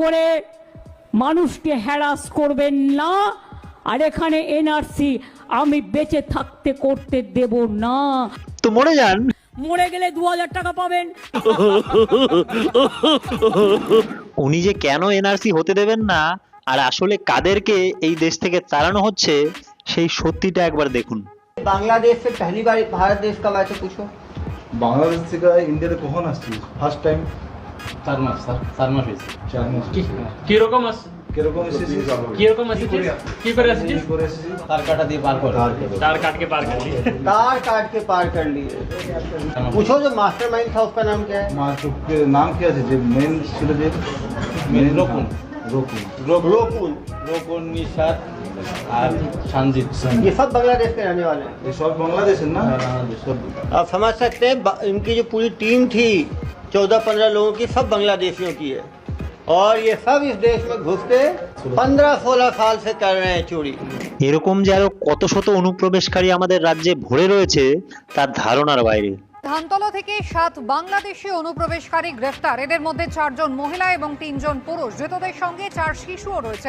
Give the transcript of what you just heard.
করে মানুষকে হ্যারাস করবেন না। আর এখানে এনআরসি আমি বেঁচে থাকতে করতে দেব না। তো মরে যান। মরে গেলে 2000 টাকা পাবেন। উনি যে কেন এনআরসি হতে দেবেন না আর আসলে কাদেরকে এই দেশ থেকে তাড়ানো হচ্ছে সেই সত্যিটা একবার দেখুন। बांग्लादेश से पहली बार भारत देश कब आए थे पूछो। বাংলাদেশ থেকে ইন্ডিয়াতে কখন আসছিস ফার্স্ট টাইম? 4 মাস স্যার, 4 মাস হয়েছে। 4 মাস। কিরকম আছে? কিরকম এসেছিস? কিরকম এসেছিস? কি করে এসেছিস? কি করে এসেছিস? তার কাটা দিয়ে পার করে। তার কাটকে পার করে দিয়ে। तार काट के पार कर लिए। पूछो जो मास्टरमाइंड था उसका नाम क्या है। মাসুকের নাম কি আছে যে মেন ছিল যে মেন রকুন। রকুন। रोकुन। রকুন, নিশাত আর সঞ্জিত। ये सब बांग्लादेश के रहने वाले हैं। এই সব বাংলাদেশের না? आप समझ सकते हैं इनकी जो पूरी टीम थी 14-15 लोगों की सब बांग्लादेशियों की है और ये सब इस देश में घुस के 15-16 साल से कर रहे हैं चोरी। এরকম যে আরো কত শত অনুপ্রবেশকারী আমাদের রাজ্যে ভরে রয়েছে তার ধারণার বাইরে। ধানতলা থেকে 7 বাংলাদেশি অনুপ্রবেশকারী গ্রেফতার। এদের মধ্যে 4 জন মহিলা এবং 3 জন পুরুষ। ধৃতদের সঙ্গে 4 শিশুও রয়েছে।